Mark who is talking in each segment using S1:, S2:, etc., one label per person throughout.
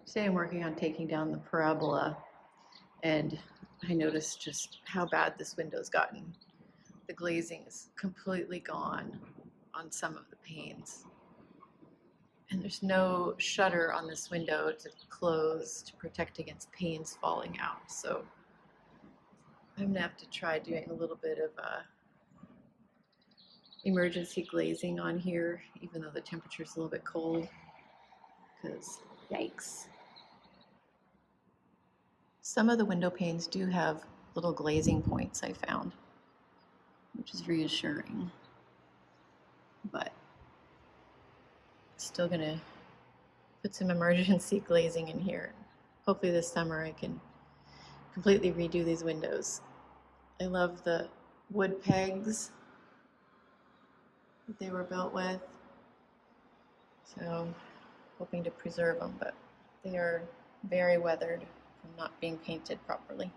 S1: Today I'm working on taking down the parabola, and I noticed just how bad this window's gotten. The glazing is completely gone on some of the panes. And there's no shutter on this window to close to protect against panes falling out. So I'm gonna have to try doing a little bit of emergency glazing on here, even though the temperature's a little bit cold, because yikes. Some of the window panes do have little glazing points, I found, which is reassuring, but still gonna put some emergency glazing in here. Hopefully this summer I can completely redo these windows. I love the wood pegs that they were built with, so hoping to preserve them, but they are very weathered from not being painted properly.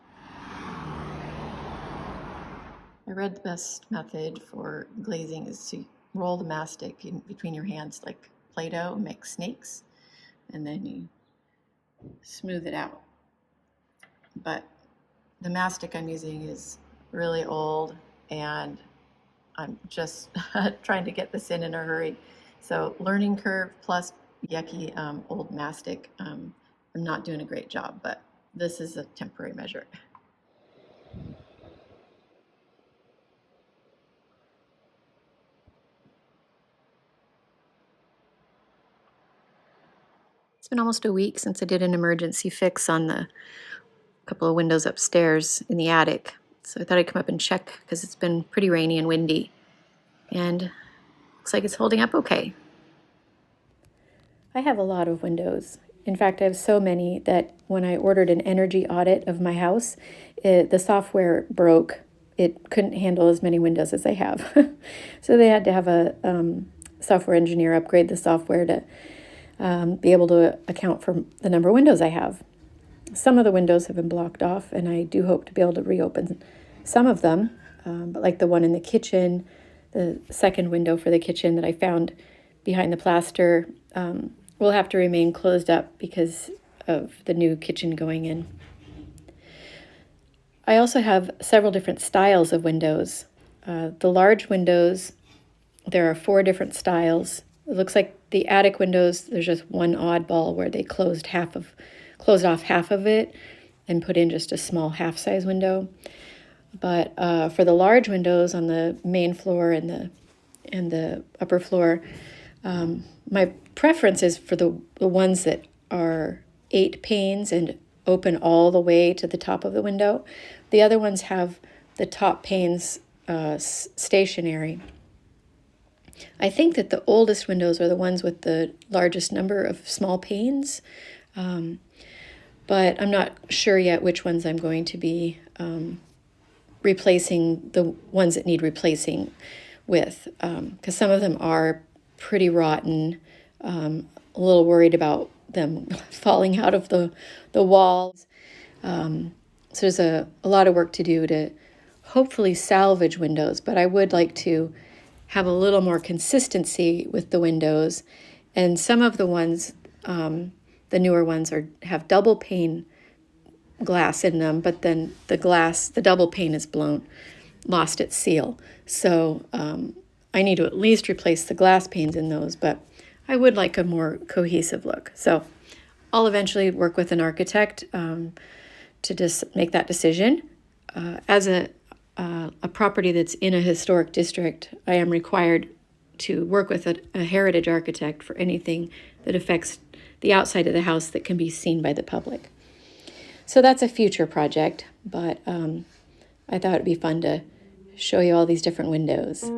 S1: I read the best method for glazing is to roll the mastic in between your hands like Play-Doh, make snakes, and then you smooth it out. But the mastic I'm using is really old, and I'm just trying to get this in a hurry. So learning curve plus yucky old mastic. I'm not doing a great job, but this is a temporary measure. It's been almost a week since I did an emergency fix on the couple of windows upstairs in the attic. So I thought I'd come up and check because it's been pretty rainy and windy. And looks like it's holding up okay. I have a lot of windows. In fact, I have so many that when I ordered an energy audit of my house, the software broke. It couldn't handle as many windows as I have. So they had to have a software engineer upgrade the software to be able to account for the number of windows I have. Some of the windows have been blocked off, and I do hope to be able to reopen some of them, but like the one in the kitchen, the second window for the kitchen that I found behind the plaster, will have to remain closed up because of the new kitchen going in. I also have several different styles of windows. The large windows, there are 4 different styles. It looks like the attic windows, there's just one oddball where they closed off half of it and put in just a small half-size window. But for the large windows on the main floor and the upper floor, my preference is for the ones that are 8 panes and open all the way to the top of the window. The other ones have the top panes stationary. I think that the oldest windows are the ones with the largest number of small panes, but I'm not sure yet which ones I'm going to be replacing the ones that need replacing with, because some of them are pretty rotten. A little worried about them falling out of the walls. So there's a lot of work to do to hopefully salvage windows, but I would like to have a little more consistency with the windows. And some of the ones, the newer ones, have double pane glass in them, but then the double pane is lost its seal. So I need to at least replace the glass panes in those, but I would like a more cohesive look. So I'll eventually work with an architect to just make that decision. As a property that's in a historic district, I am required to work with a heritage architect for anything that affects the outside of the house that can be seen by the public. So that's a future project, but I thought it'd be fun to show you all these different windows.